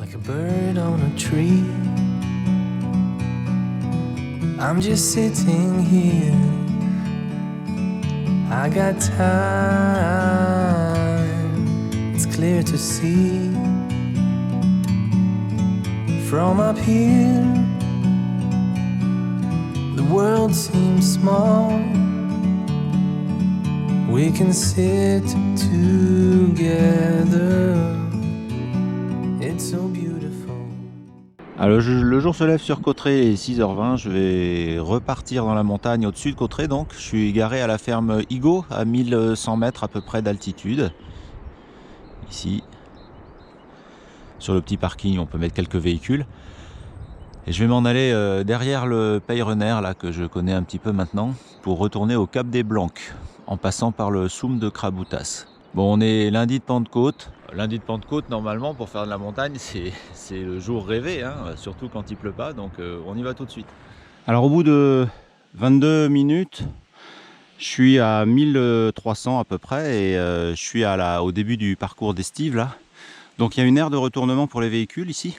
like a bird on a tree. I'm just sitting here. I got time. It's clear to see from up here. The world seems small. We can sit together. It's so beautiful. Alors le jour se lève sur Cauterets, il est 6h20, je vais repartir dans la montagne au-dessus de Cauterets donc. Je suis garé à la ferme Higo, à 1100 mètres à peu près d'altitude. Ici, sur le petit parking, on peut mettre quelques véhicules. Et je vais m'en aller derrière le Peyrener, là, que je connais un petit peu maintenant, pour retourner au Cap des Blancs, en passant par le Soum de Craboutas. Bon, on est lundi de Pentecôte. Lundi de Pentecôte, normalement, pour faire de la montagne, c'est le jour rêvé, hein, surtout quand il pleut pas, donc on y va tout de suite. Alors, au bout de 22 minutes, je suis à 1300 à peu près, et je suis au début du parcours d'estive, là. Donc, il y a une aire de retournement pour les véhicules, ici,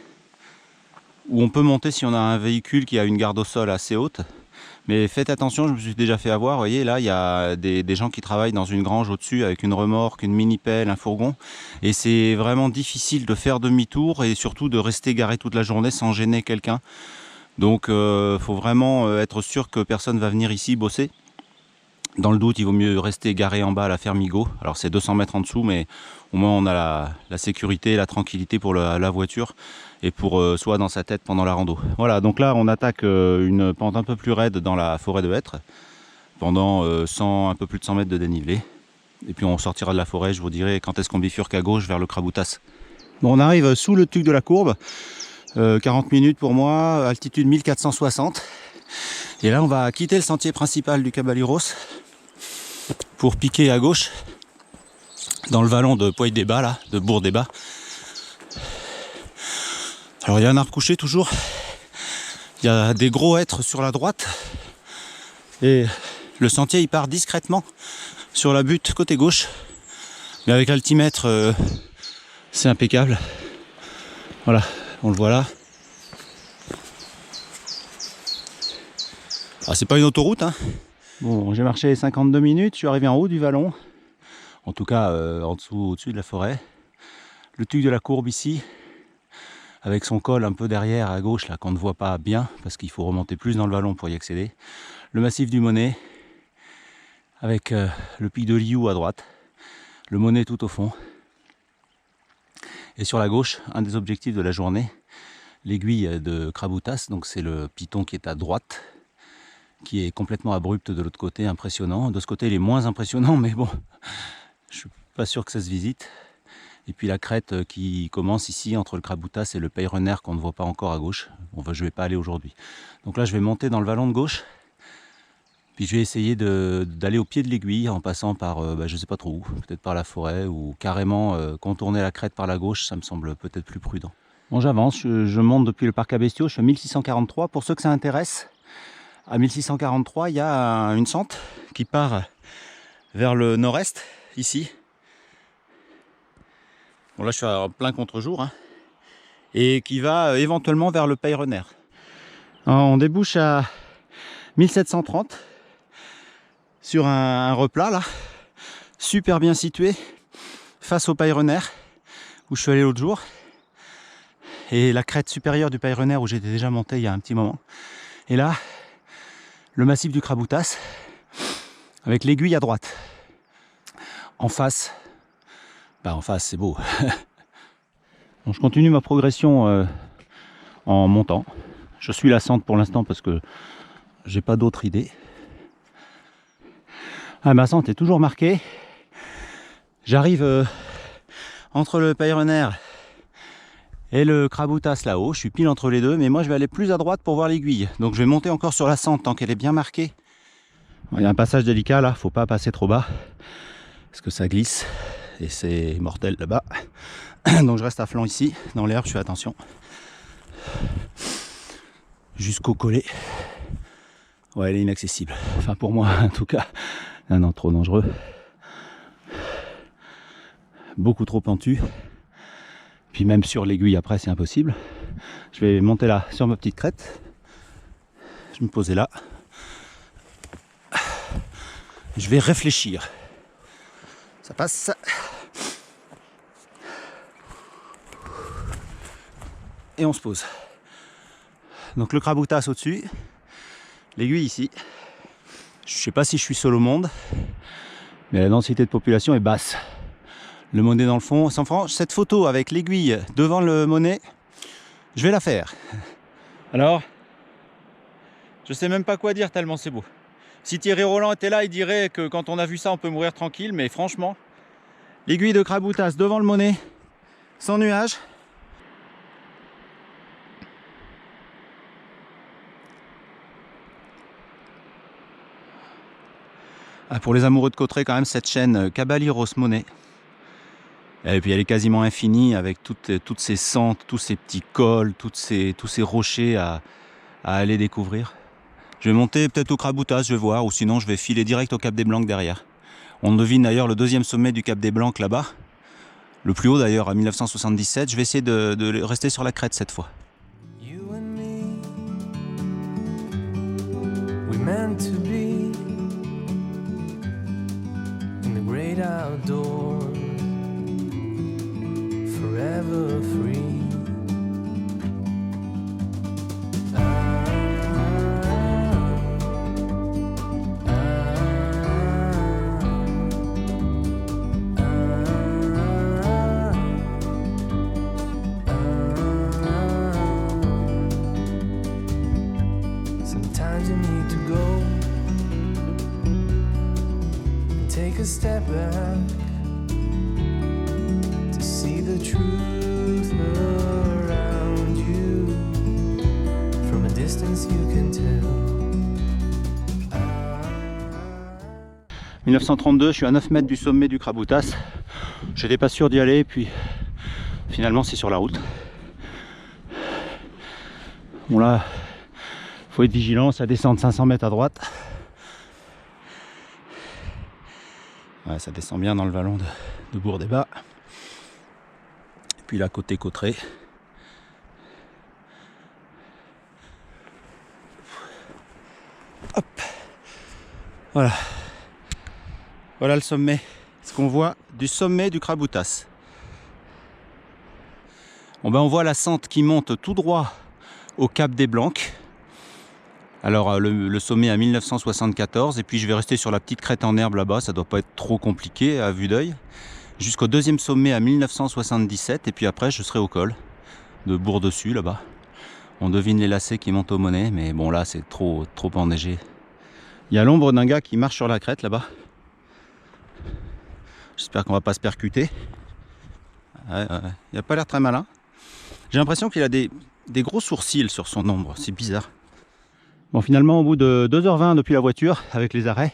où on peut monter si on a un véhicule qui a une garde au sol assez haute. Mais faites attention, je me suis déjà fait avoir, vous voyez là il y a des gens qui travaillent dans une grange au-dessus avec une remorque, une mini-pelle, un fourgon. Et c'est vraiment difficile de faire demi-tour et surtout de rester garé toute la journée sans gêner quelqu'un. Donc faut vraiment être sûr que personne va venir ici bosser. Dans le doute, il vaut mieux rester garé en bas à la ferme Higo. Alors c'est 200 mètres en dessous, mais au moins on a la sécurité et la tranquillité pour la voiture et pour soit dans sa tête pendant la rando. Voilà, donc là on attaque une pente un peu plus raide dans la forêt de hêtres pendant un peu plus de 100 mètres de dénivelé. Et puis on sortira de la forêt, je vous dirai quand est-ce qu'on bifurque à gauche vers le Craboutas. Bon, on arrive sous le tuc de la courbe, 40 minutes pour moi, altitude 1460. Et là on va quitter le sentier principal du Caballeros pour piquer à gauche dans le vallon de Pouille-des-Bas, là, de Bourg-des-Bas. Alors il y a un arbre couché toujours, il y a des gros hêtres sur la droite et le sentier il part discrètement sur la butte côté gauche, mais avec l'altimètre c'est impeccable. Voilà, on le voit là. Ah, c'est pas une autoroute, hein. Bon, j'ai marché 52 minutes, je suis arrivé en haut du vallon, en tout cas en dessous, au-dessus de la forêt. Le tuc de la courbe ici, avec son col un peu derrière à gauche là qu'on ne voit pas bien parce qu'il faut remonter plus dans le vallon pour y accéder. Le massif du Monnet, avec le pic de Liou à droite, le Monnet tout au fond. Et sur la gauche, un des objectifs de la journée, l'aiguille de Craboutas, donc c'est le piton qui est à droite, qui est complètement abrupt de l'autre côté, impressionnant. De ce côté, il est moins impressionnant, mais bon, je suis pas sûr que ça se visite. Et puis la crête qui commence ici entre le Craboutas et le Peyrener qu'on ne voit pas encore à gauche. Bon, je vais pas aller aujourd'hui. Donc là, je vais monter dans le vallon de gauche. Puis je vais essayer d'aller au pied de l'aiguille en passant par, je sais pas trop où, peut-être par la forêt ou carrément contourner la crête par la gauche. Ça me semble peut-être plus prudent. Bon, j'avance, je monte depuis le parc à bestiaux, je suis à 1643. Pour ceux que ça intéresse, à 1643, il y a une sente qui part vers le nord-est, ici. Bon, là, je suis en plein contre-jour, hein, et qui va éventuellement vers le Peyrener. On débouche à 1730 sur un replat, là, super bien situé, face au Peyrener, où je suis allé l'autre jour, et la crête supérieure du Peyrener, où j'étais déjà monté il y a un petit moment. Et là, le massif du Craboutas avec l'aiguille à droite. En face c'est beau. Bon, je continue ma progression en montant. Je suis la sente pour l'instant parce que j'ai pas d'autre idée. Ah, ma sente est toujours marquée. J'arrive entre le Peyrener et le Craboutas là-haut, je suis pile entre les deux, mais moi je vais aller plus à droite pour voir l'aiguille. Donc je vais monter encore sur la sente tant qu'elle est bien marquée. Il y a un passage délicat là, faut pas passer trop bas, parce que ça glisse, et c'est mortel là-bas. Donc je reste à flanc ici, dans l'herbe, je fais attention. Jusqu'au collet. Ouais, elle est inaccessible. Enfin pour moi en tout cas. Non, trop dangereux. Beaucoup trop pentu. Puis même sur l'aiguille après c'est impossible. Je vais monter là sur ma petite crête. Je vais me poser là. Je vais réfléchir. Ça passe. Et on se pose. Donc le Kraboutas au-dessus. L'aiguille ici. Je sais pas si je suis seul au monde, mais la densité de population est basse. Le Monet dans le fond. Sans francs, cette photo avec l'aiguille devant le Monet, je vais la faire. Alors, je sais même pas quoi dire tellement c'est beau. Si Thierry Roland était là, il dirait que quand on a vu ça, on peut mourir tranquille, mais franchement, l'aiguille de Kraboutas devant le Monet, sans nuage. Ah, pour les amoureux de Cauterets, quand même, cette chaîne Caballeros-Monet. Et puis elle est quasiment infinie avec toutes ces sentes, tous ces petits cols, tous ces rochers à aller découvrir. Je vais monter peut-être au Kraboutas, je vais voir, ou sinon je vais filer direct au Cap des Blancs derrière. On devine d'ailleurs le deuxième sommet du Cap des Blancs là-bas. Le plus haut d'ailleurs à 1977. Je vais essayer de rester sur la crête cette fois. You and me, we meant to be in the great outdoors, forever free. Sometimes you need to go and take a step back to see the truth around you. From a distance you can tell. 1932, je suis à 9 mètres du sommet du Kraboutas. J'étais pas sûr d'y aller, puis finalement c'est sur la route. Bon là, faut être vigilant, ça descend de 500 mètres à droite. Ouais, ça descend bien dans le vallon de Bourg-des-Bas. Et puis là, côté Cauterets. Hop. Voilà. Voilà le sommet. Ce qu'on voit du sommet du Kraboutas. Bon ben on voit la sente qui monte tout droit au Cap des Blancs. Alors le sommet à 1974 et puis je vais rester sur la petite crête en herbe là-bas, ça doit pas être trop compliqué à vue d'œil. Jusqu'au deuxième sommet à 1977 et puis après je serai au col de Bourg-Dessus là-bas. On devine les lacets qui montent au Monet, mais bon là c'est trop enneigé. Il y a l'ombre d'un gars qui marche sur la crête là-bas. J'espère qu'on va pas se percuter. Il a pas l'air très malin. J'ai l'impression qu'il a des gros sourcils sur son ombre, c'est bizarre. Bon, finalement, au bout de 2h20 depuis la voiture, avec les arrêts,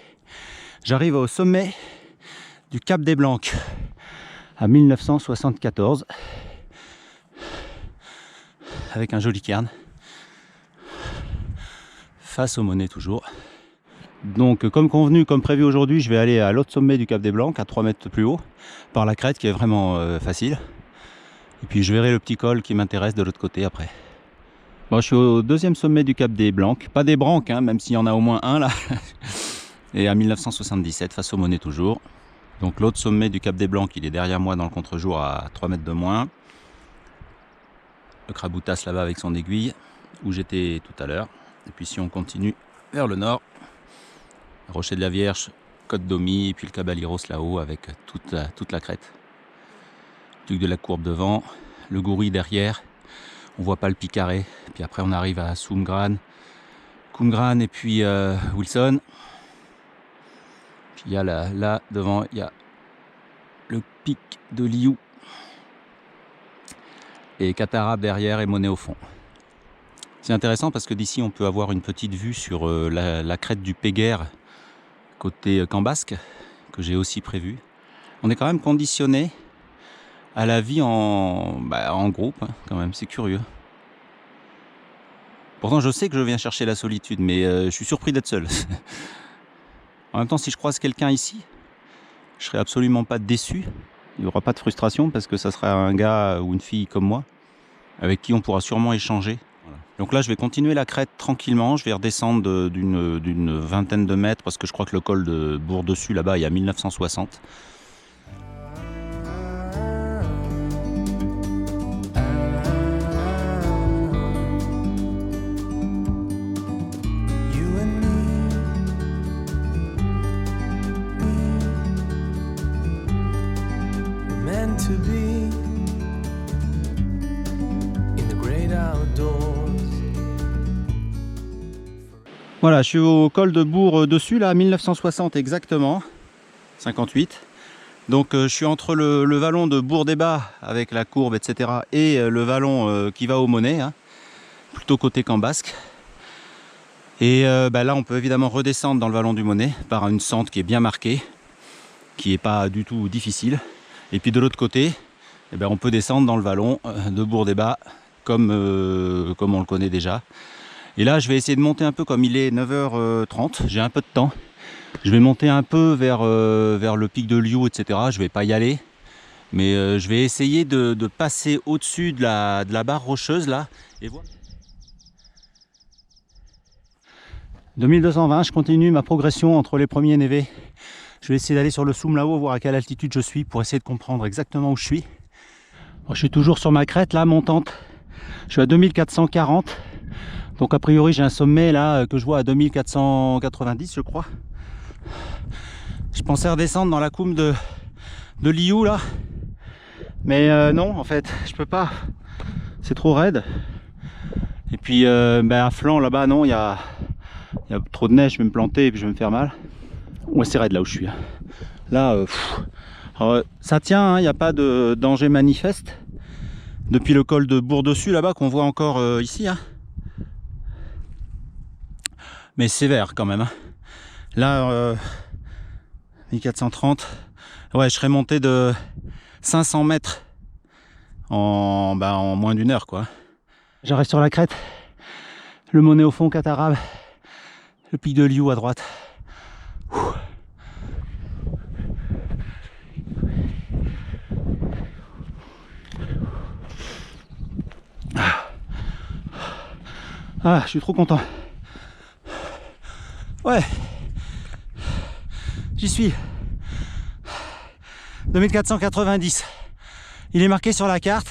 j'arrive au sommet du Cap des Blancs à 1974 avec un joli cairn face au Monet toujours. Donc comme convenu, comme prévu aujourd'hui, je vais aller à l'autre sommet du Cap des Blancs à 3 mètres plus haut par la crête qui est vraiment facile. Et puis je verrai le petit col qui m'intéresse de l'autre côté après. Bon, je suis au deuxième sommet du Cap des Blancs, pas des Branques, hein, même s'il y en a au moins un là. Et à 1977, face au Monet toujours. Donc l'autre sommet du Cap des Blancs, il est derrière moi dans le contre-jour à 3 mètres de moins. Le Kraboutas là-bas avec son aiguille, où j'étais tout à l'heure. Et puis si on continue vers le nord, Rocher de la Vierge, Côte d'Omy, et puis le Caballeros là-haut avec toute la crête. Duc de la Courbe devant, le Goury derrière. On voit pas le Picaret. Puis après on arrive à Soumgran, Koumgran et puis Wilson. Puis il y a là devant, il y a le pic de Liou. Et Catarab derrière et Monet au fond. C'est intéressant parce que d'ici on peut avoir une petite vue sur la crête du Péguerre côté Cambasque, que j'ai aussi prévu. On est quand même conditionné à la vie en groupe, hein, quand même, c'est curieux. Pourtant je sais que je viens chercher la solitude, mais je suis surpris d'être seul. En même temps, si je croise quelqu'un ici, je serais absolument pas déçu. il n'y aura pas de frustration parce que ça sera un gars ou une fille comme moi avec qui on pourra sûrement échanger. Voilà. Donc là, je vais continuer la crête tranquillement. Je vais redescendre d'une vingtaine de mètres parce que je crois que le col de Bourg-Dessus, là-bas, il y a 1960. To be in the great outdoors. Voilà, je suis au col de Bourg-Dessus, là, 1960 exactement, 58. Donc je suis entre le vallon de Bourg-des-Bas avec la courbe, etc. et le vallon qui va au Monnet, hein, plutôt côté Camp Basque. Et là, on peut évidemment redescendre dans le vallon du Monnet par une sente qui est bien marquée, qui n'est pas du tout difficile. Et puis de l'autre côté, on peut descendre dans le vallon de Bourg-des-Bas comme on le connaît déjà. Et là, je vais essayer de monter un peu comme il est 9h30, j'ai un peu de temps. Je vais monter un peu vers le pic de Liou, etc. Je ne vais pas y aller, mais je vais essayer de passer au-dessus de la barre rocheuse là. Et voilà. 2220, je continue ma progression entre les premiers névés. Je vais essayer d'aller sur le Soum là-haut, voir à quelle altitude je suis pour essayer de comprendre exactement où je suis. Bon, je suis toujours sur ma crête là, montante. Je suis à 2440. Donc a priori j'ai un sommet là que je vois à 2490 je crois. Je pensais redescendre dans la coume de Liou là. Mais non, en fait, je peux pas. C'est trop raide. Et puis à flanc là-bas, non, il y a trop de neige, je vais me planter et puis je vais me faire mal. Ouais, c'est raide là où je suis. Là, alors, ça tient, il n'y a pas de danger manifeste. Depuis le col de Bourg-Dessus là-bas qu'on voit encore ici. Hein. Mais sévère quand même. Hein. Là, 1430. Ouais, je serais monté de 500 mètres en moins d'une heure quoi. J'arrête sur la crête. Le Monnet au fond, Catarabe. Le pic de Liou à droite. Ah, je suis trop content. Ouais, j'y suis. 2490. Il est marqué sur la carte.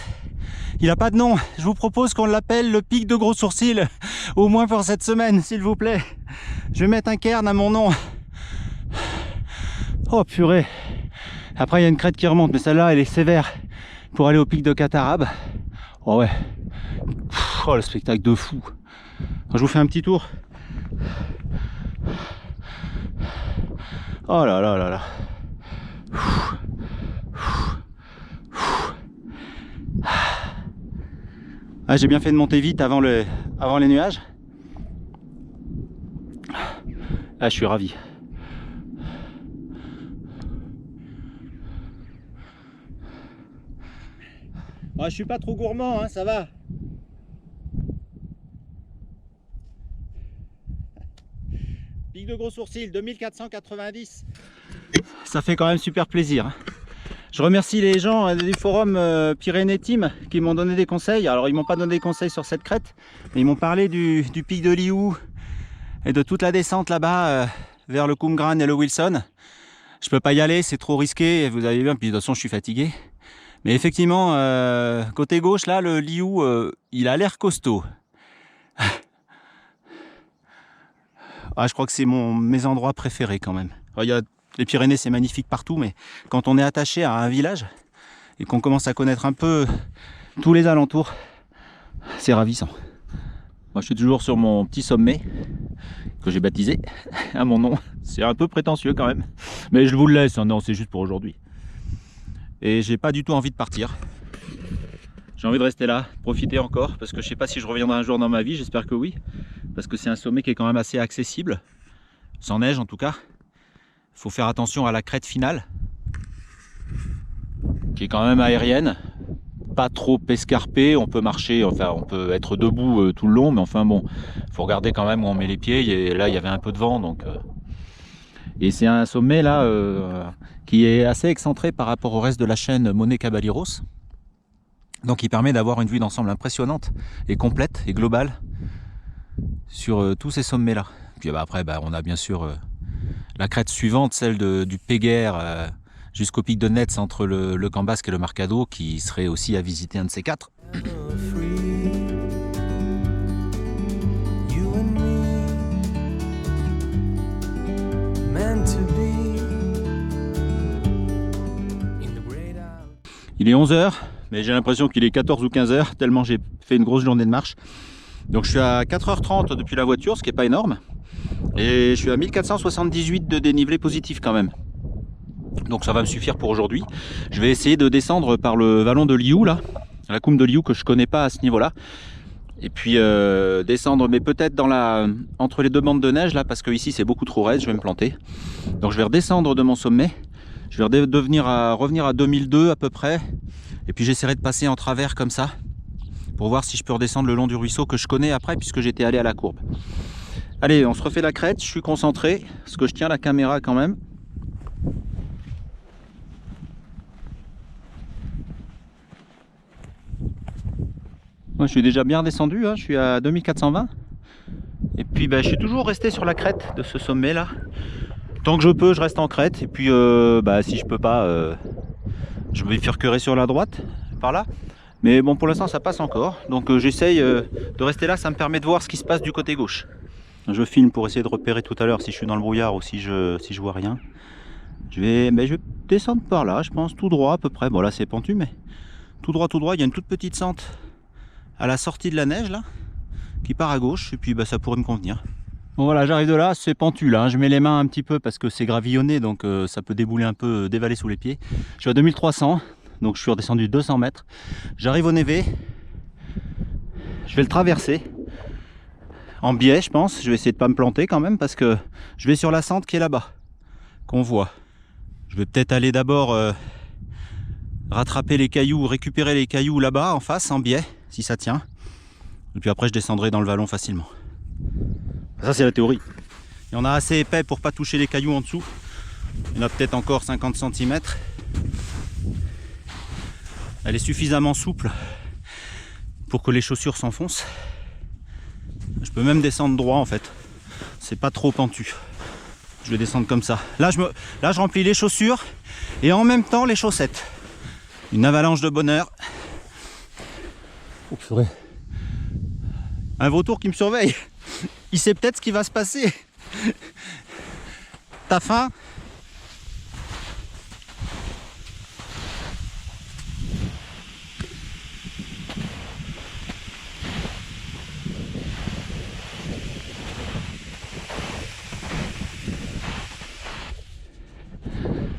Il n'a pas de nom. Je vous propose qu'on l'appelle le pic de Gros Sourcils. Au moins pour cette semaine, s'il vous plaît. Je vais mettre un cairn à mon nom. Oh purée. Après, il y a une crête qui remonte, mais celle-là, elle est sévère. Pour aller au pic de Catarabe. Oh ouais. Oh, le spectacle de fou. Je vous fais un petit tour. Oh là là là là. Ah, j'ai bien fait de monter vite avant les nuages. Ah, je suis ravi. Ah, je suis pas trop gourmand, hein, ça va. Pic de Gros Sourcils, 2490. Ça fait quand même super plaisir. Hein. Je remercie les gens du forum Pyrénées Team qui m'ont donné des conseils. Alors ils m'ont pas donné des conseils sur cette crête, mais ils m'ont parlé du pic de Liou et de toute la descente là-bas vers le Koumgran et le Wilson. Je peux pas y aller, c'est trop risqué, vous avez vu, puis de toute façon je suis fatigué. Mais effectivement, côté gauche là, le Liou, il a l'air costaud. Ah, je crois que c'est mes endroits préférés quand même. Alors, les Pyrénées c'est magnifique partout, mais quand on est attaché à un village et qu'on commence à connaître un peu tous les alentours, c'est ravissant. Moi je suis toujours sur mon petit sommet que j'ai baptisé à mon nom. C'est un peu prétentieux quand même, mais je vous le laisse, non, c'est juste pour aujourd'hui. Et j'ai pas du tout envie de partir. J'ai envie de rester là, profiter encore, parce que je sais pas si je reviendrai un jour dans ma vie, j'espère que oui, parce que c'est un sommet qui est quand même assez accessible, sans neige en tout cas. Il faut faire attention à la crête finale, qui est quand même aérienne, pas trop escarpée, on peut marcher, enfin on peut être debout tout le long, mais enfin bon, il faut regarder quand même où on met les pieds, et là il y avait un peu de vent, donc Et c'est un sommet là qui est assez excentré par rapport au reste de la chaîne Monte Caballeros. Donc il permet d'avoir une vue d'ensemble impressionnante et complète et globale sur tous ces sommets là. Puis après on a bien sûr la crête suivante, celle du Péguerre jusqu'au pic de Netz entre le Camp Basque et le Marcado, qui serait aussi à visiter un de ces quatre. free. You and me, meant to be in the great hour. Il est 11h, mais j'ai l'impression qu'il est 14 ou 15h, tellement j'ai fait une grosse journée de marche. Donc je suis à 4h30 depuis la voiture, ce qui n'est pas énorme. Et je suis à 1478 de dénivelé positif quand même. Donc ça va me suffire pour aujourd'hui. Je vais essayer de descendre par le vallon de Liu, là, la coume de Liu que je connais pas à ce niveau-là. Et puis descendre, mais peut-être entre les deux bandes de neige là, parce que ici c'est beaucoup trop raide, je vais me planter. Donc je vais redescendre de mon sommet. Je vais revenir à 2002 à peu près. Et puis j'essaierai de passer en travers comme ça, pour voir si je peux redescendre le long du ruisseau que je connais après, puisque j'étais allé à la courbe. Allez, on se refait la crête, je suis concentré, parce que je tiens la caméra quand même. Moi je suis déjà bien descendu, hein, je suis à 2420. Et puis je suis toujours resté sur la crête de ce sommet là. Tant que je peux, je reste en crête. Et puis si je peux pas, je me bifurquerai sur la droite, par là. Mais bon, pour l'instant ça passe encore. Donc j'essaye de rester là, ça me permet de voir ce qui se passe du côté gauche. Je filme pour essayer de repérer tout à l'heure si je suis dans le brouillard ou si je vois rien. Je vais descendre par là, je pense, tout droit à peu près. Bon là c'est pentu, mais tout droit, il y a une toute petite sente à la sortie de la neige là, qui part à gauche, et puis ça pourrait me convenir. Bon voilà, j'arrive de là, c'est pentu là, hein. Je mets les mains un petit peu parce que c'est gravillonné, donc ça peut débouler un peu, dévaler sous les pieds. Je suis à 2300, donc je suis redescendu 200 mètres. J'arrive au névé, je vais le traverser en biais, je pense. Je vais essayer de pas me planter quand même, parce que je vais sur la sente qui est là-bas, qu'on voit. Je vais peut-être aller d'abord rattraper les cailloux, récupérer les cailloux là-bas en face, en biais, si ça tient. Et puis après je descendrai dans le vallon facilement. Ça c'est la théorie. Il y en a assez épais pour pas toucher les cailloux en dessous. Il y en a peut-être encore 50 cm. Elle est suffisamment souple pour que les chaussures s'enfoncent. Je peux même descendre droit en fait. C'est pas trop pentu. Je vais descendre comme ça. Là je remplis les chaussures et en même temps les chaussettes. Une avalanche de bonheur. Oh, purée. Un vautour qui me surveille. Il sait peut-être ce qui va se passer. T'as faim ?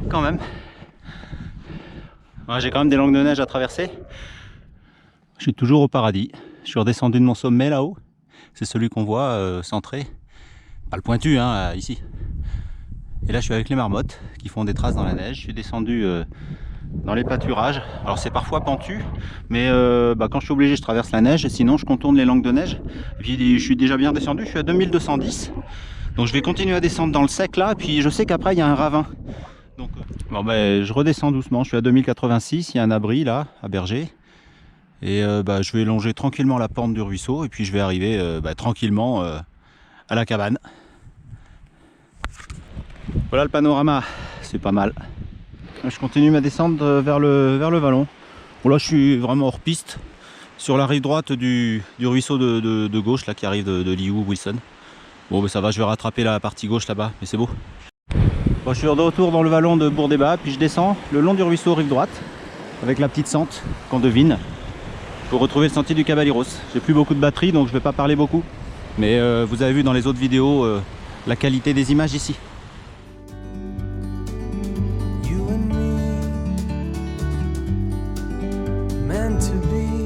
Quand même. Ouais, j'ai quand même des langues de neige à traverser. Je suis toujours au paradis. Je suis redescendu de mon sommet là-haut. C'est celui qu'on voit centré. Pas le pointu, hein, ici. Et là, je suis avec les marmottes qui font des traces dans la neige. Je suis descendu dans les pâturages. Alors, c'est parfois pentu, mais quand je suis obligé, je traverse la neige. Sinon, je contourne les langues de neige. Et puis, je suis déjà bien descendu. Je suis à 2210. Donc, je vais continuer à descendre dans le sec là. Et puis, je sais qu'après, il y a un ravin. Donc, je redescends doucement. Je suis à 2086. Il y a un abri là, à Berger. Et je vais longer tranquillement la pente du ruisseau. Et puis, je vais arriver tranquillement à la cabane. Voilà le panorama, c'est pas mal. Je continue ma descente vers le vallon. Bon là je suis vraiment hors piste, sur la rive droite du ruisseau de gauche là qui arrive de Liu Wilson. Bon ça va, je vais rattraper la partie gauche là-bas, mais c'est beau. Bon, je suis de retour dans le vallon de Bourg-des-Bas, puis je descends le long du ruisseau rive droite, avec la petite sente qu'on devine, pour retrouver le sentier du Caballeros. J'ai plus beaucoup de batterie donc je vais pas parler beaucoup, mais vous avez vu dans les autres vidéos la qualité des images ici. You and me, meant to be